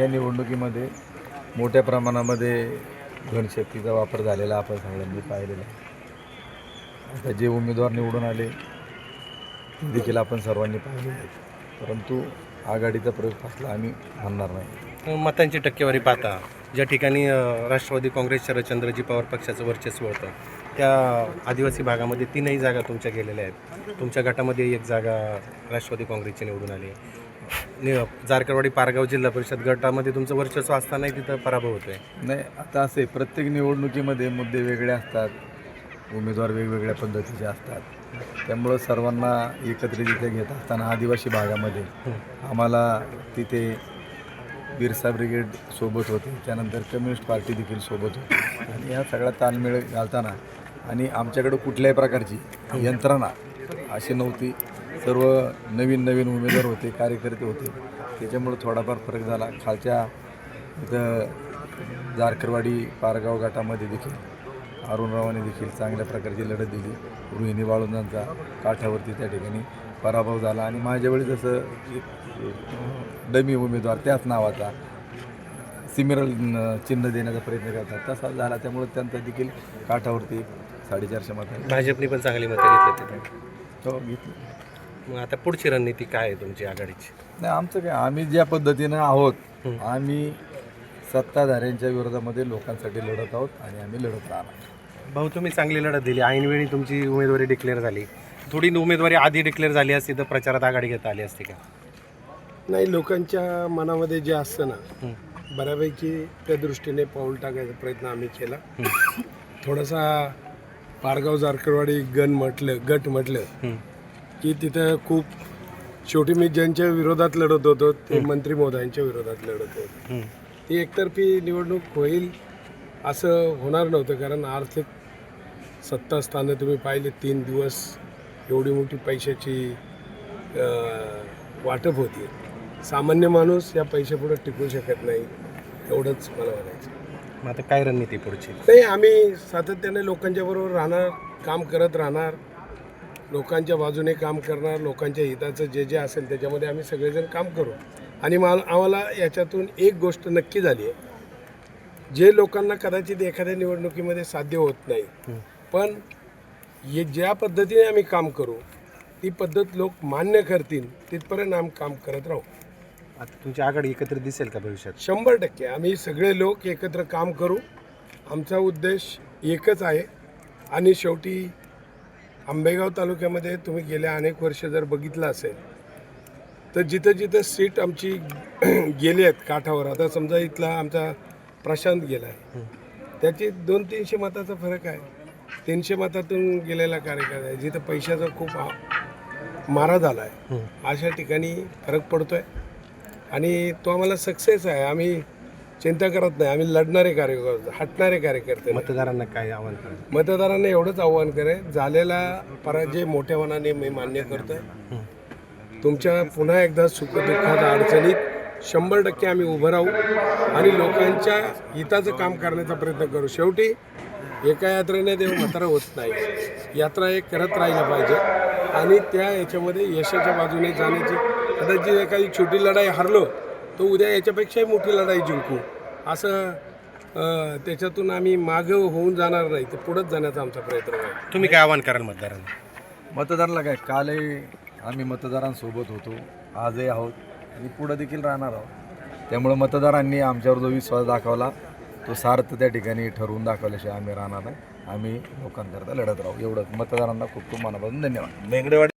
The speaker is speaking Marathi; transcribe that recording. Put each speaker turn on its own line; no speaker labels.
या निवडणुकीमध्ये मोठ्या प्रमाणामध्ये घनशक्तीचा वापर झालेला आपण सगळ्यांनी पाहिलेला आहे। आता जे उमेदवार निवडून आले ते देखील आपण सर्वांनी पाहिले आहेत, परंतु आघाडीचा प्रयोग फसला आम्ही म्हणणार नाही।
मतांची टक्केवारी पाहता ज्या ठिकाणी राष्ट्रवादी काँग्रेस शरदचंद्रजी पवार पक्षाचं वर्चस्व होतं त्या आदिवासी भागामध्ये 3ही जागा तुमच्या गेलेल्या आहेत। तुमच्या गटामध्ये 1 जागा राष्ट्रवादी काँग्रेसची निवडून आली। जारकरवाडी पारगाव जिल्हा परिषद गटामध्ये तुमचं वर्चस्व असतानाही तिथं पराभव होतोय।
नाही, आता असे प्रत्येक निवडणुकीमध्ये मुद्दे वेगळे असतात, उमेदवार वेगवेगळ्या पद्धतीचे असतात, त्यामुळं सर्वांना एकत्रित इथे घेत असताना आदिवासी भागामध्ये आम्हाला तिथे बिरसा ब्रिगेड सोबत होते, त्यानंतर कम्युनिस्ट पार्टी देखील सोबत होती आणि ह्या सगळा ताळमेळ घालताना आणि आमच्याकडं कुठल्याही प्रकारची यंत्रणा अशी नव्हती, सर्व नवीन उमेदवार होते, कार्यकर्ते होते, त्याच्यामुळं थोडाफार फरक झाला। खालच्या इथं जारकरवाडी पारगाव गटामध्ये देखील अरुणरावांनी देखील चांगल्या प्रकारची लढत दिली। रोहिणी बाळुंजांचा काठावरती त्या ठिकाणी पराभव झाला आणि माझ्यावेळी जसं एक डमी उमेदवार त्याच नावाचा सिमिरल चिन्ह देण्याचा प्रयत्न करतात तसा झाला, त्यामुळे त्यांचा देखील काठावरती 450 मतं।
भाजपने पण चांगली मतं घेतली तिथे।
हो, घेतली।
मग आता पुढची रणनीती काय आहे तुमची आघाडीची?
नाही, आमचं काय, आम्ही ज्या पद्धतीनं आहोत आम्ही सत्ताधाऱ्यांच्या विरोधामध्ये लोकांसाठी लढत आहोत आणि आम्ही लढत राहणार।
भाऊ, तुम्ही चांगली लढत दिली, ऐनवेळी तुमची उमेदवारी डिक्लेअर झाली। थोडी उमेदवारी आधी डिक्लेअर झाली असती तर प्रचारात आघाडी घेता आली असती का?
नाही, लोकांच्या मनामध्ये जे असतं ना बऱ्यापैकी त्या दृष्टीने पाऊल टाकायचा प्रयत्न आम्ही केला। थोडासा पारगाव जारकरवाडी गट म्हटलं की तिथं खूप शेवटी मी ज्यांच्या विरोधात लढत होतो ते मंत्री महोदयांच्या विरोधात लढत होतो। ती एकतर्फी निवडणूक होईल असं होणार नव्हतं, कारण आर्थिक सत्तास्थानं तुम्ही पाहिले 3 दिवस एवढी मोठी पैशाची वाटप होती। सामान्य माणूस या पैशापुढे टिकू शकत नाही, एवढंच मला म्हणायचं।
मग आता काय रणनीती पुढची?
नाही, आम्ही सातत्याने लोकांच्या बरोबर राहणार, काम करत राहणार, लोकांच्या बाजूने काम करणार, लोकांच्या हिताचं जे असेल त्याच्यामध्ये आम्ही सगळेजण काम करू। आणि आम्हाला याच्यातून एक गोष्ट नक्की झाली आहे, जे लोकांना कदाचित एखाद्या निवडणुकीमध्ये साध्य होत नाही, पण ज्या पद्धतीने आम्ही काम करू ती पद्धत लोक मान्य करतील तिथपर्यंत आम्ही काम करत राहू।
आता तुमची आघाडी एकत्रित दिसेल का भविष्यात?
100% आम्ही सगळे लोक एकत्र काम करू, आमचा उद्देश एकच आहे। आणि शेवटी आंबेगाव तालुक्यामध्ये तुम्ही गेल्या अनेक वर्ष जर बघितलं असेल तर जिथं जिथं सीट आमची गेली आहेत काठावर, आता समजा इथला आमचा प्रशांत गेला आहे, त्याची 200-300 मताचा फरक आहे। 300 मतातून गेलेला कार्यकर्ता आहे, जिथं पैशाचा खूप मारा झाला आहे, अशा ठिकाणी फरक पडतो आहे आणि तो आम्हाला सक्सेस आहे। आम्ही चिंता करत नाही, आम्ही लढणारे कार्यकर्ते, हटणारे कार्यकर्ते।
मतदारांना काय आव्हान करा?
मतदारांना एवढंच आव्हान करेन, झालेला पराजय मोठ्या मनाने मी मान्य करतोय। तुमच्या पुन्हा एकदा सुखदुःखात अडचणीत 100% आम्ही उभं राहू आणि लोकांच्या हिताचं काम करण्याचा प्रयत्न करू। शेवटी एका यात्रेने देव म्हातारा होत नाही, यात्रा एक करत राहिला पाहिजे आणि त्या याच्यामध्ये यशाच्या बाजूने जाण्याची, कदाचित एखादी छोटी लढाई हरलो तो उद्या याच्यापेक्षाही मोठी लढाई जिंकू, असं त्याच्यातून आम्ही मागं होऊन जाणार नाही, तर पुढंच जाण्याचा आमचा प्रयत्न आहे।
तुम्ही काय आव्हान कराल मतदारांना?
मतदाराला काय, कालही आम्ही मतदारांसोबत होतो, आजही आहोत आणि पुढं देखील राहणार आहोत। त्यामुळं मतदारांनी आमच्यावर जो विश्वास दाखवला तो सार्थ त्या ठिकाणी ठरवून दाखवल्याशिवाय आम्ही राहणार नाही, आम्ही लोकांकरता लढत राहू। एवढंच। मतदारांना खूप खूप मनापासून धन्यवाद।